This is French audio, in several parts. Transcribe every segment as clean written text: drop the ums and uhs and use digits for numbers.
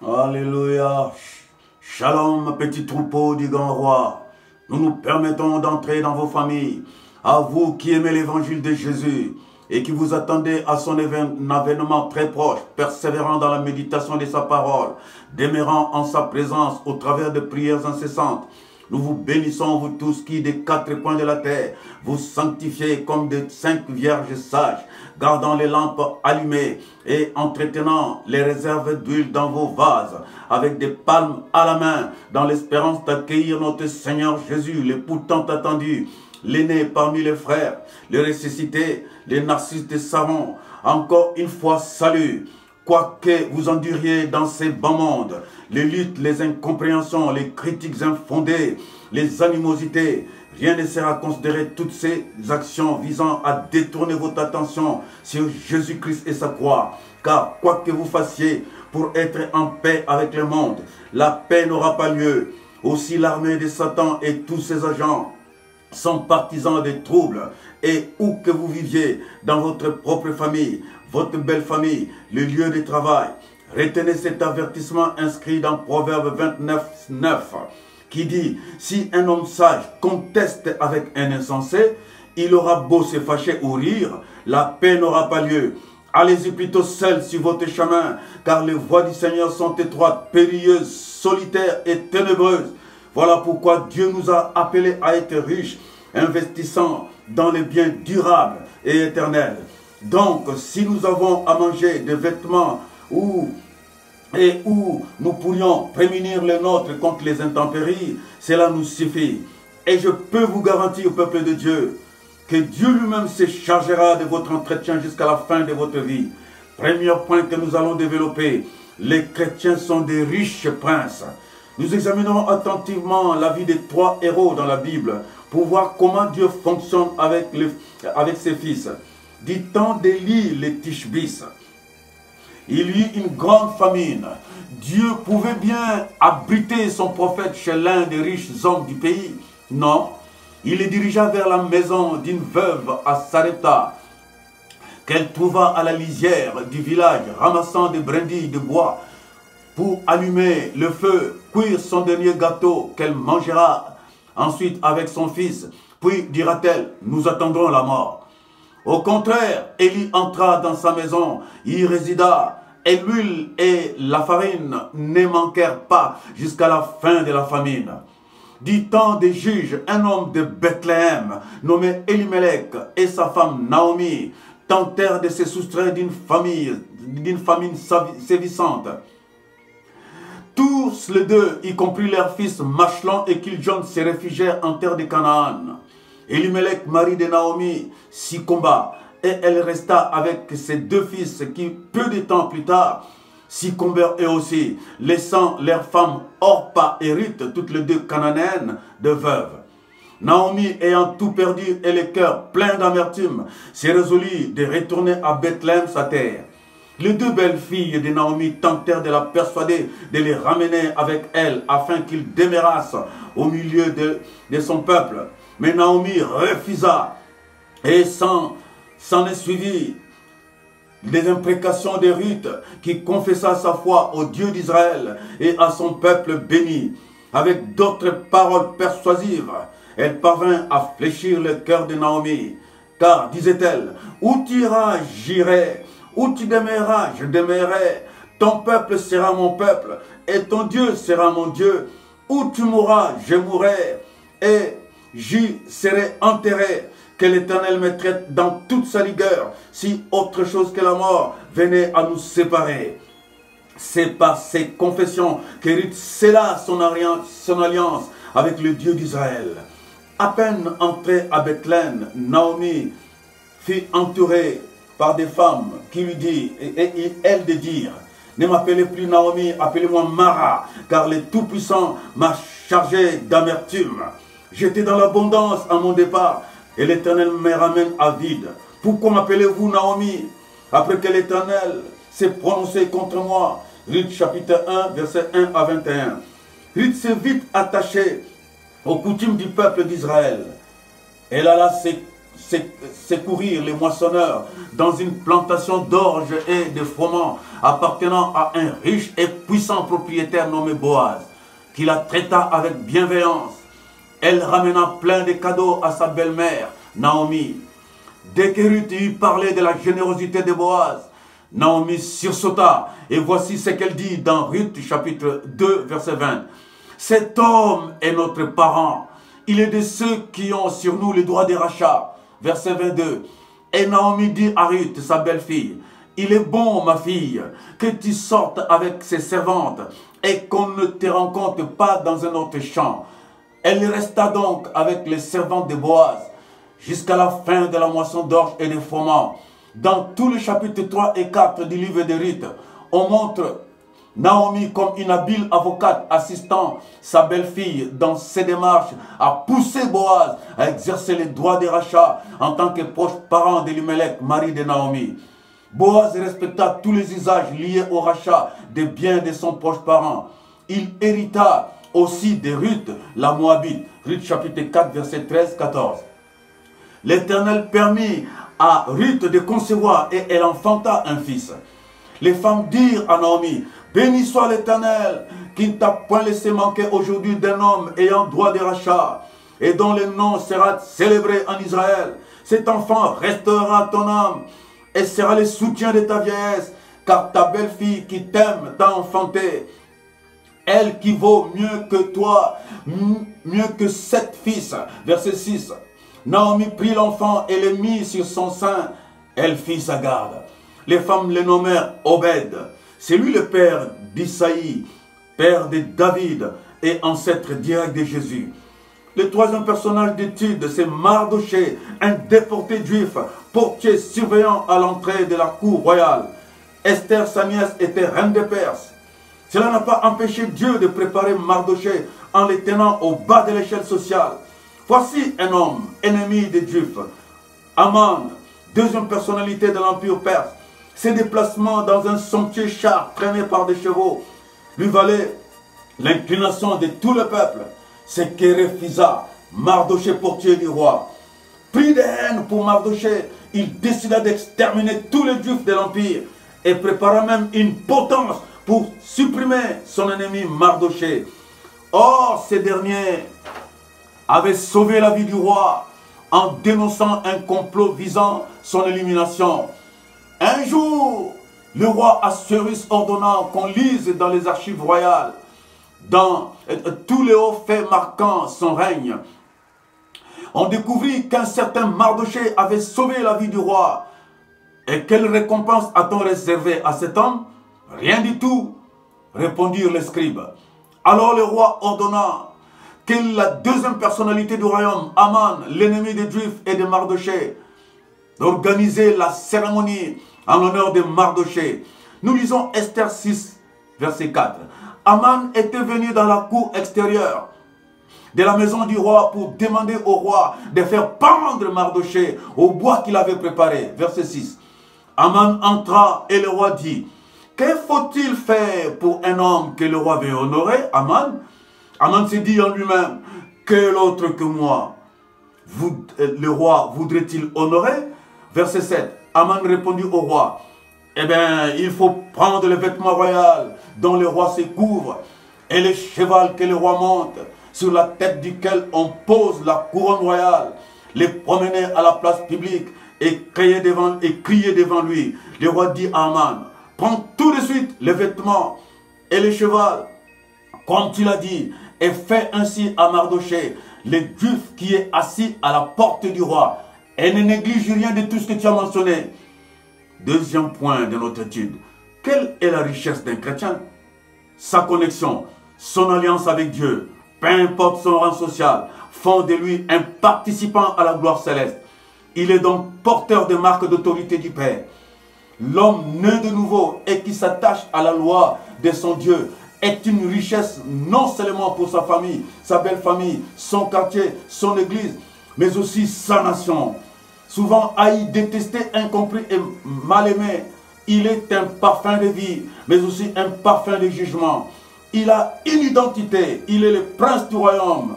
Alléluia. Shalom, petit troupeau du grand roi. Nous nous permettons d'entrer dans vos familles. À vous qui aimez l'évangile de Jésus et qui vous attendez à son avènement très proche, persévérant dans la méditation de sa parole, demeurant en sa présence au travers de prières incessantes. Nous vous bénissons, vous tous qui, des quatre coins de la terre, vous sanctifiez comme de 5 vierges sages, gardant les lampes allumées et entretenant les réserves d'huile dans vos vases, avec des palmes à la main, dans l'espérance d'accueillir notre Seigneur Jésus, l'époux tant attendu, l'aîné parmi les frères, les ressuscités, les narcisses des savants. Encore une fois, salut. Quoique vous enduriez dans ces bas mondes, les luttes, les incompréhensions, les critiques infondées, les animosités, rien ne sert à considérer toutes ces actions visant à détourner votre attention sur Jésus-Christ et sa croix. Car quoi que vous fassiez pour être en paix avec le monde, la paix n'aura pas lieu. Aussi l'armée de Satan et tous ses agents sont partisans des troubles, et où que vous viviez, dans votre propre famille, votre belle famille, le lieu de travail, retenez cet avertissement inscrit dans Proverbe 29, 9, qui dit, si un homme sage conteste avec un insensé, il aura beau se fâcher ou rire, la paix n'aura pas lieu. Allez-y plutôt seul sur votre chemin, car les voies du Seigneur sont étroites, périlleuses, solitaires et ténébreuses. Voilà pourquoi Dieu nous a appelés à être riches, investissant dans les biens durables et éternels. Donc, si nous avons à manger des vêtements où nous pourrions prémunir les nôtres contre les intempéries, cela nous suffit. Et je peux vous garantir, au peuple de Dieu, que Dieu lui-même se chargera de votre entretien jusqu'à la fin de votre vie. Premier point que nous allons développer, les chrétiens sont des riches princes. Nous examinerons attentivement la vie des 3 héros dans la Bible pour voir comment Dieu fonctionne avec ses fils. Du temps d'Élie le Tishbis, il y eut une grande famine. Dieu pouvait bien abriter son prophète chez l'un des riches hommes du pays. Non, il le dirigea vers la maison d'une veuve à Sarepta, qu'elle trouva à la lisière du village, ramassant des brindilles de bois pour allumer le feu, cuire son dernier gâteau qu'elle mangera ensuite avec son fils. Puis dira-t-elle, nous attendrons la mort. Au contraire, Élie entra dans sa maison, y résida, et l'huile et la farine ne manquèrent pas jusqu'à la fin de la famine. Du temps des juges, un homme de Bethléem, nommé Elimelech, et sa femme Naomi, tentèrent de se soustraire d'une famine sévissante. Tous les deux, y compris leur fils Machlon et Kiljon, se réfugièrent en terre de Canaan. Elimelech, mari de Naomi, s'y combat, et elle resta avec ses 2 fils qui, peu de temps plus tard, succombèrent eux aussi, laissant leurs femmes Orpa et Ruth, toutes les 2 cananéennes, de veuves. Naomi, ayant tout perdu et le cœur plein d'amertume, s'est résolut de retourner à Bethléem, sa terre. Les 2 belles filles de Naomi tentèrent de la persuader de les ramener avec elles afin qu'ils demeurassent au milieu de son peuple. Mais Naomi refusa et s'en est suivi des imprécations de Ruth qui confessa sa foi au Dieu d'Israël et à son peuple béni. Avec d'autres paroles persuasives, elle parvint à fléchir le cœur de Naomi. Car, disait-elle, où tu iras, j'irai. Où tu demeureras, je demeurerai. Ton peuple sera mon peuple, et ton Dieu sera mon Dieu. Où tu mourras, je mourrai, et j'y serai enterré. Que l'Éternel me traite dans toute sa rigueur, si autre chose que la mort venait à nous séparer. C'est par ces confessions que Ruth scella son alliance avec le Dieu d'Israël. À peine entrée à Bethléem, Naomi fut entourée par des femmes qui lui disent, et elle de dire, ne m'appelez plus Naomi, appelez-moi Mara, car le Tout-Puissant m'a chargé d'amertume. J'étais dans l'abondance à mon départ, et l'Éternel me ramène à vide. Pourquoi m'appelez-vous Naomi, après que l'Éternel s'est prononcé contre moi? Ruth chapitre 1, versets 1 à 21. Ruth s'est vite attachée aux coutumes du peuple d'Israël. Elle alla secourir les moissonneurs dans une plantation d'orge et de froment appartenant à un riche et puissant puissant propriétaire nommé Boaz, qui la traita avec bienveillance. Elle ramena plein de cadeaux à sa belle-mère, Naomi. Dès que Ruth lui parlait de la générosité de Boaz, Naomi sursauta. Et voici ce qu'elle dit dans Ruth chapitre 2, verset 20. Cet homme est notre parent. Il est de ceux qui ont sur nous le droit des rachats. Verset 22. Et Naomi dit à Ruth, sa belle-fille, il est bon, ma fille, que tu sortes avec ses servantes et qu'on ne te rencontre pas dans un autre champ. Elle resta donc avec les servantes de Boaz jusqu'à la fin de la moisson d'orge et de froment. Dans tout le chapitre 3 et 4 du livre de Ruth, on montre Naomi comme une habile avocate assistant sa belle-fille dans ses démarches à pousser Boaz à exercer les droits des rachats en tant que proche parent d'Elimelech, mari de Naomi. Boaz respecta tous les usages liés au rachat des biens de son proche parent. Il hérita aussi de Ruth, la Moabite. Ruth chapitre 4, verset 13-14. L'Éternel permit à Ruth de concevoir et elle enfanta un fils. Les femmes dirent à Naomi, béni soit l'Éternel, qui ne t'a point laissé manquer aujourd'hui d'un homme ayant droit de rachat, et dont le nom sera célébré en Israël. Cet enfant restaurera ton âme, et sera le soutien de ta vieillesse, car ta belle-fille qui t'aime t'a enfanté. Elle qui vaut mieux que toi, mieux que 7 fils. Verset 6. Naomi prit l'enfant et le mit sur son sein. Elle fit sa garde. Les femmes le nommèrent Obed. C'est lui le père d'Isaïe, père de David et ancêtre direct de Jésus. Le troisième personnage d'étude, c'est Mardoché, un déporté juif, portier surveillant à l'entrée de la cour royale. Esther, sa nièce, était reine de Perse. Cela n'a pas empêché Dieu de préparer Mardoché en le tenant au bas de l'échelle sociale. Voici un homme, ennemi des Juifs. Aman, deuxième personnalité de l'Empire perse. Ses déplacements dans un somptueux char traîné par des chevaux lui valaient l'inclination de tout le peuple. Ce que refusa Mardoché, portier du roi. Pris de haine pour Mardoché, il décida d'exterminer tous les Juifs de l'Empire et prépara même une potence pour supprimer son ennemi Mardoché. Or, ces derniers avaient sauvé la vie du roi en dénonçant un complot visant son élimination. Un jour, le roi Assuérus ordonna qu'on lise dans les archives royales, dans tous les hauts faits marquant son règne, on découvrit qu'un certain Mardoché avait sauvé la vie du roi. Et quelle récompense a-t-on réservé à cet homme? Rien du tout, répondirent les scribes. Alors le roi ordonna que la deuxième personnalité du royaume, Aman, l'ennemi des Juifs et de Mardoché, d'organiser la cérémonie en l'honneur de Mardoché. Nous lisons Esther 6, verset 4. Aman était venu dans la cour extérieure de la maison du roi pour demander au roi de faire pendre Mardoché au bois qu'il avait préparé. Verset 6. Aman entra et le roi dit, que faut-il faire pour un homme que le roi veut honorer? Aman s'est dit en lui-même, quel autre que moi le roi voudrait-il honorer? Verset 7. Aman répondit au roi, eh bien, il faut prendre le vêtement royal dont le roi se couvre et le cheval que le roi monte, sur la tête duquel on pose la couronne royale, les promener à la place publique et crier devant lui. Le roi dit à Aman, prends tout de suite les vêtements et le cheval, comme tu l'as dit, et fais ainsi à Mardoché, le juif qui est assis à la porte du roi, et ne néglige rien de tout ce que tu as mentionné. Deuxième point de notre étude, quelle est la richesse d'un chrétien? Sa connexion, son alliance avec Dieu, peu importe son rang social, font de lui un participant à la gloire céleste. Il est donc porteur de marques d'autorité du Père. L'homme né de nouveau et qui s'attache à la loi de son Dieu est une richesse non seulement pour sa famille, sa belle famille, son quartier, son église, mais aussi sa nation. Souvent haï, détesté, incompris et mal aimé, il est un parfum de vie, mais aussi un parfum de jugement. Il a une identité, il est le prince du royaume.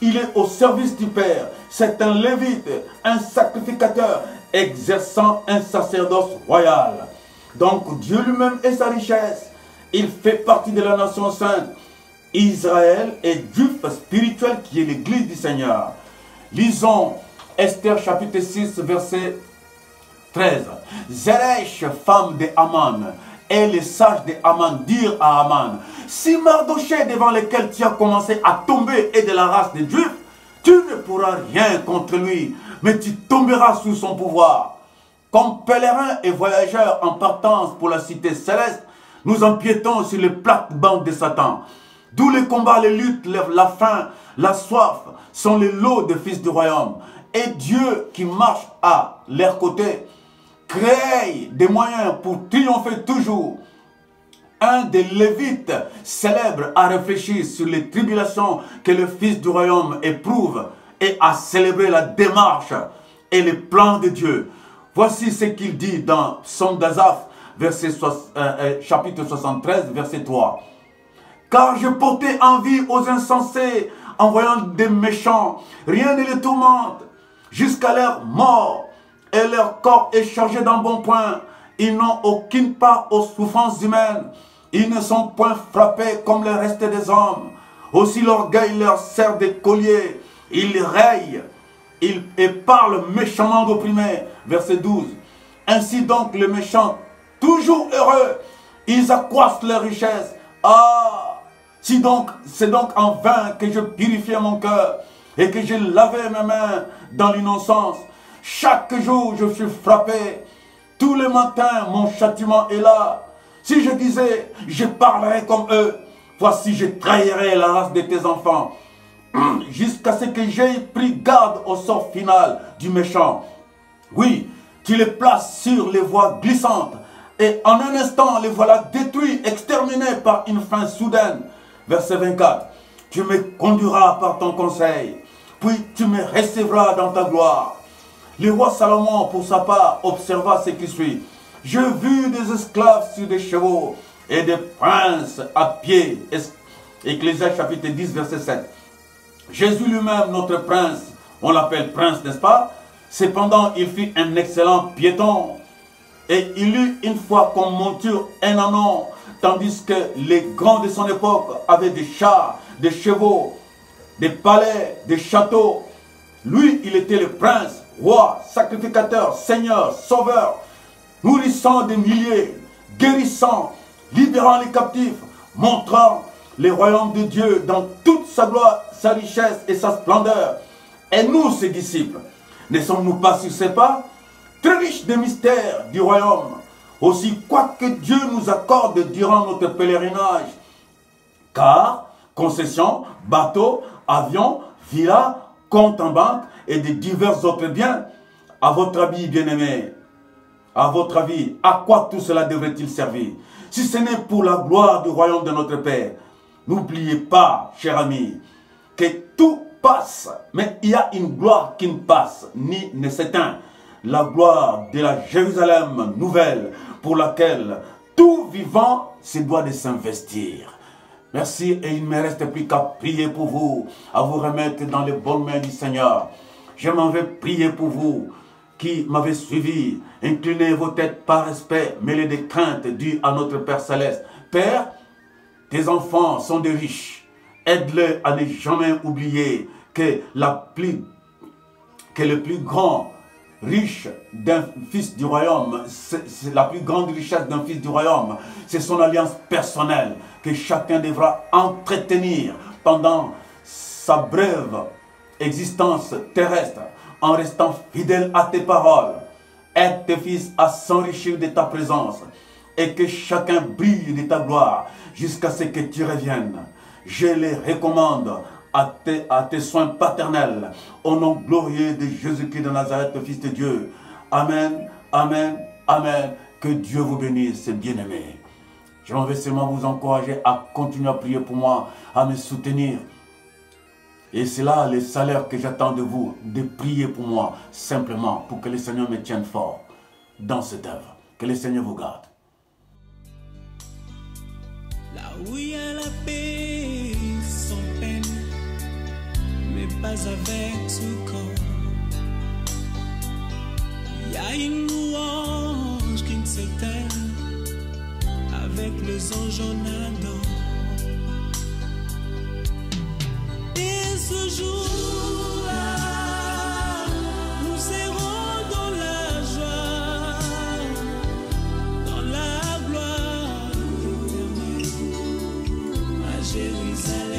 Il est au service du Père. C'est un lévite, un sacrificateur, exerçant un sacerdoce royal. Donc Dieu lui-même est sa richesse. Il fait partie de la nation sainte. Israël est juif spirituel qui est l'église du Seigneur. Lisons Esther chapitre 6 verset 13. Zeresh, femme de Haman, et les sages de Haman dirent à Haman, si Mardochée devant lequel tu as commencé à tomber est de la race des Juifs, tu ne pourras rien contre lui, mais tu tomberas sous son pouvoir. Comme pèlerins et voyageurs en partance pour la cité céleste, nous empiétons sur les plates-bandes de Satan. D'où les combats, les luttes, la faim, la soif sont les lots des fils du royaume. Et Dieu qui marche à leur côté, crée des moyens pour triompher toujours. Un des Lévites célèbres a réfléchi sur les tribulations que le Fils du royaume éprouve et a célébré la démarche et les plans de Dieu. Voici ce qu'il dit dans Psaume d'Azaph, chapitre 73, verset 3. Car je portais envie aux insensés en voyant des méchants. Rien ne les tourmente jusqu'à leur mort. Et leur corps est chargé d'embonpoint. Ils n'ont aucune part aux souffrances humaines. Ils ne sont point frappés comme le reste des hommes. Aussi l'orgueil leur sert de collier. Ils rayent et parlent méchamment d'opprimés. Verset 12. Ainsi donc les méchants, toujours heureux, ils accroissent leur richesse. Ah, c'est donc en vain que je purifiais mon cœur et que je lavais mes mains dans l'innocence. Chaque jour je suis frappé. Tous les matins mon châtiment est là. Si je disais, je parlerai comme eux, voici je trahirai la race de tes enfants. Jusqu'à ce que j'aie pris garde au sort final du méchant. Oui, tu les places sur les voies glissantes. Et en un instant, les voilà détruits, exterminés par une fin soudaine. Verset 24. Tu me conduiras par ton conseil, puis tu me recevras dans ta gloire. Le roi Salomon, pour sa part, observa ce qui suit. Je vis des esclaves sur des chevaux et des princes à pied. Ecclésiaste chapitre 10, verset 7. Jésus lui-même, notre prince, on l'appelle prince, n'est-ce pas? Cependant, il fut un excellent piéton. Et il eut une fois comme monture un anon, tandis que les grands de son époque avaient des chars, des chevaux, des palais, des châteaux. Lui, il était le prince, roi, sacrificateur, seigneur, sauveur, nourrissant des milliers, guérissant, libérant les captifs, montrant les royaumes de Dieu dans toute sa gloire, sa richesse et sa splendeur. Et nous, ses disciples, ne sommes-nous pas sur ses pas, très riches des mystères du royaume, aussi quoi que Dieu nous accorde durant notre pèlerinage, car concessions, bateaux, avions, villas, comptes en banque et de divers autres biens. À votre avis, bien-aimés, à votre avis, à quoi tout cela devrait-il servir? Si ce n'est pour la gloire du royaume de notre Père. N'oubliez pas, chers amis, que tout passe, mais il y a une gloire qui ne passe, ni ne s'éteint. La gloire de la Jérusalem nouvelle, pour laquelle tout vivant se doit de s'investir. Merci, et il ne me reste plus qu'à prier pour vous, à vous remettre dans les bonnes mains du Seigneur. Je m'en vais prier pour vous, qui m'avez suivi. Inclinez vos têtes par respect, mêlés de craintes dues à notre Père Céleste. Père, tes enfants sont des riches. Aide-les à ne jamais oublier que le plus grand riche d'un fils du royaume, c'est la plus grande richesse d'un fils du royaume, c'est son alliance personnelle que chacun devra entretenir pendant sa brève existence terrestre en restant fidèle à tes paroles. Aide tes fils à s'enrichir de ta présence et que chacun brille de ta gloire jusqu'à ce que tu reviennes. Je les recommande à tes soins paternels, au nom glorieux de Jésus-Christ de Nazareth, le Fils de Dieu. Amen, amen, amen. Que Dieu vous bénisse, bien-aimés. Je m'en vais seulement vous encourager à continuer à prier pour moi, à me soutenir. Et c'est là le salaire que j'attends de vous, de prier pour moi, simplement, pour que le Seigneur me tienne fort dans cette œuvre. Que le Seigneur vous garde. Là où il y a la paix sans peine, mais pas avec tout corps. Il y a une louange qui ne s'éteint avec les anges en adorent. Et ce jour-là, nous serons dans la joie, dans la gloire éternelle, à Jérusalem.